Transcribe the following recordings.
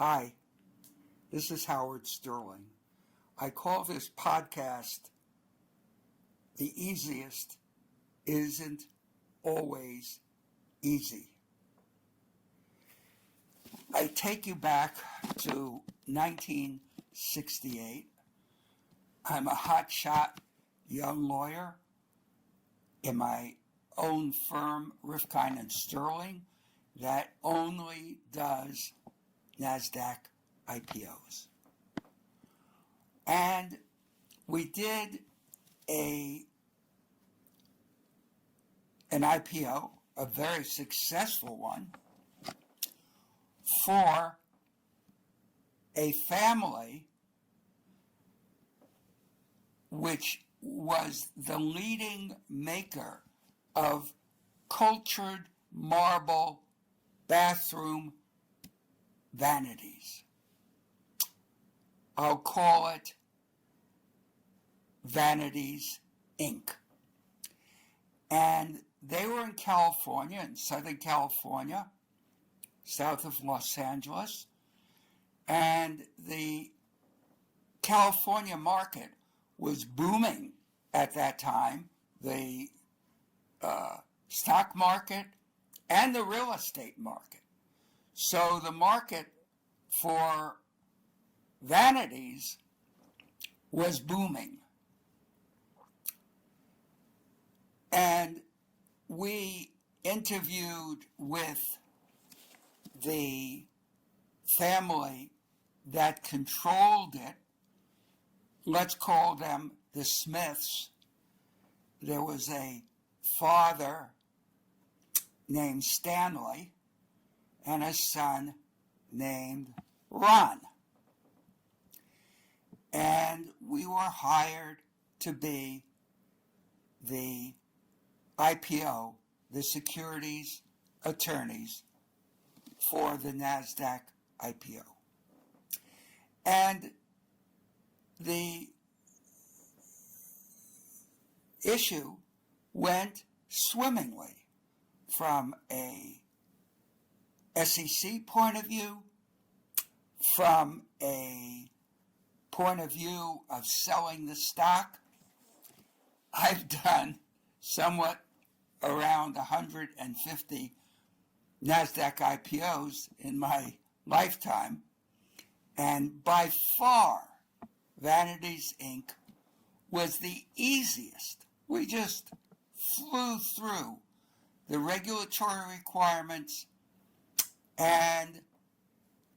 Hi, this is Howard Sterling. I call this podcast The Easiest Isn't Always Easy. I take you back to 1968. I'm a hotshot young lawyer in my own firm, Rifkind and Sterling, that only does Nasdaq IPOs. And we did an IPO, a very successful one, for a family which was the leading maker of cultured marble bathroom vanities. I'll call it Vanities Inc. And they were in California, in Southern California, south of Los Angeles. And the California market was booming at that time. The stock market and the real estate market. So the market for vanities was booming. And we interviewed with the family that controlled it. Let's call them the Smiths. There was a father named Stanley and a son named Ron. And we were hired to be the IPO, the securities attorneys for the Nasdaq IPO. And the issue went swimmingly from a SEC point of view, from a point of view of selling the stock. I've done somewhat around 150 Nasdaq IPOs in my lifetime, and by far Vanities Inc. was the easiest. We just flew through the regulatory requirements and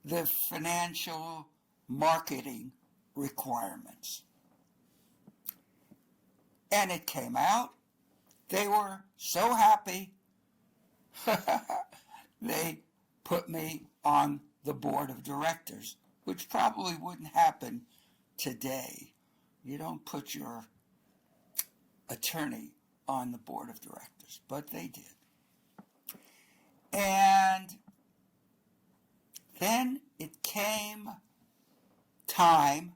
the financial marketing requirements. And it came out. They were so happy. They put me on the board of directors, which probably wouldn't happen today. You don't put your attorney on the board of directors, but they did. And then it came time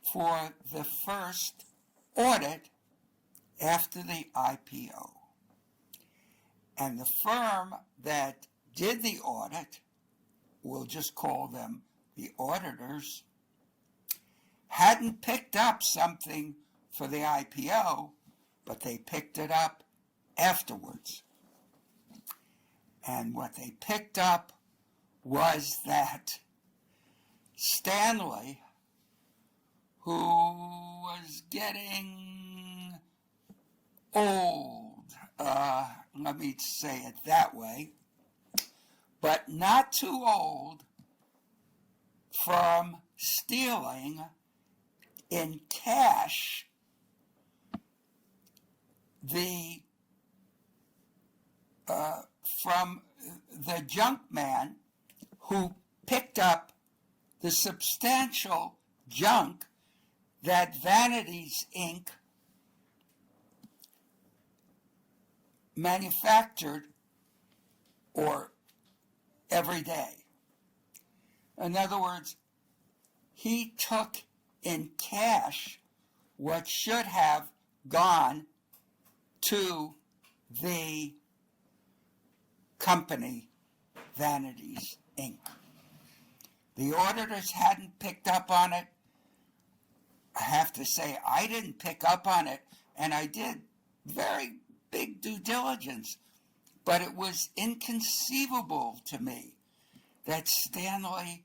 for the first audit after the IPO. And the firm that did the audit, we'll just call them the auditors, hadn't picked up something for the IPO, but they picked it up afterwards. And what they picked up was that Stanley, who was getting old, let me say it that way, but not too old from stealing in cash from the junk man who picked up the substantial junk that Vanities Inc. manufactured or every day. In other words, he took in cash what should have gone to the company Vanities Inc. The auditors hadn't picked up on it. I have to say, I didn't pick up on it, and I did very big due diligence. But it was inconceivable to me that Stanley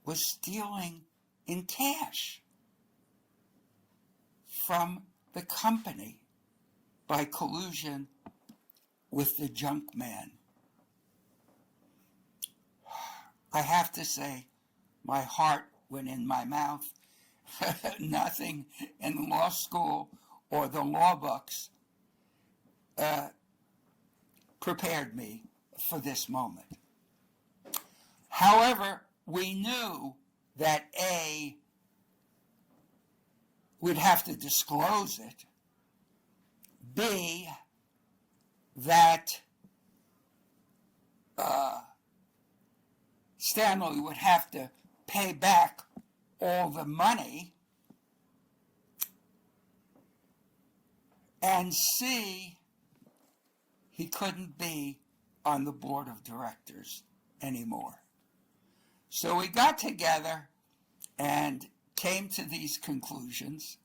was stealing in cash from the company by collusion with the junk man. I have to say, my heart went in my mouth. Nothing in law school or the law books prepared me for this moment. However, we knew that A, we'd have to disclose it. B, that Stanley would have to pay back all the money. And C, he couldn't be on the board of directors anymore. So we got together and came to these conclusions,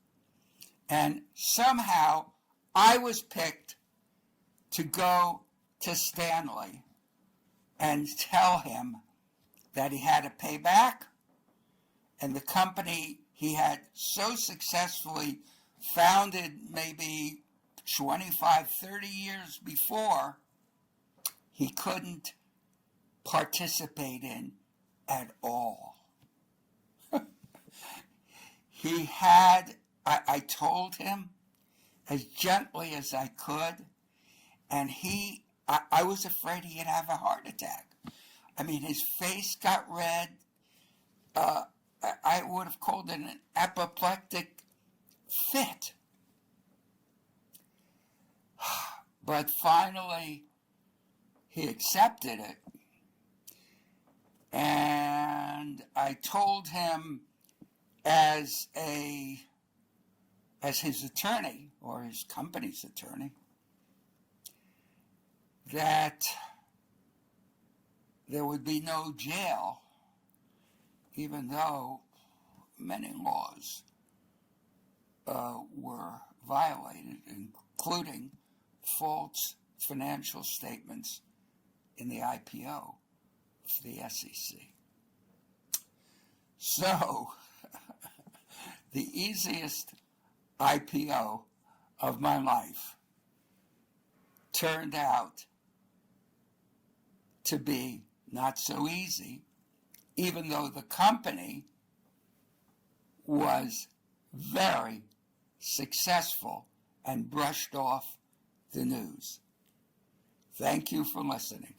and somehow I was picked to go to Stanley and tell him that he had to pay back, and the company he had so successfully founded maybe 25, 30 years before, he couldn't participate in at all. He had, I told him as gently as I could, and I was afraid he'd have a heart attack. I mean, his face got red. I would have called it an apoplectic fit. But finally, he accepted it. And I told him as his attorney, or his company's attorney, that there would be no jail, even though many laws were violated, including false financial statements in the IPO for the SEC. So, the easiest IPO of my life turned out to be not so easy, even though the company was very successful and brushed off the news. Thank you for listening.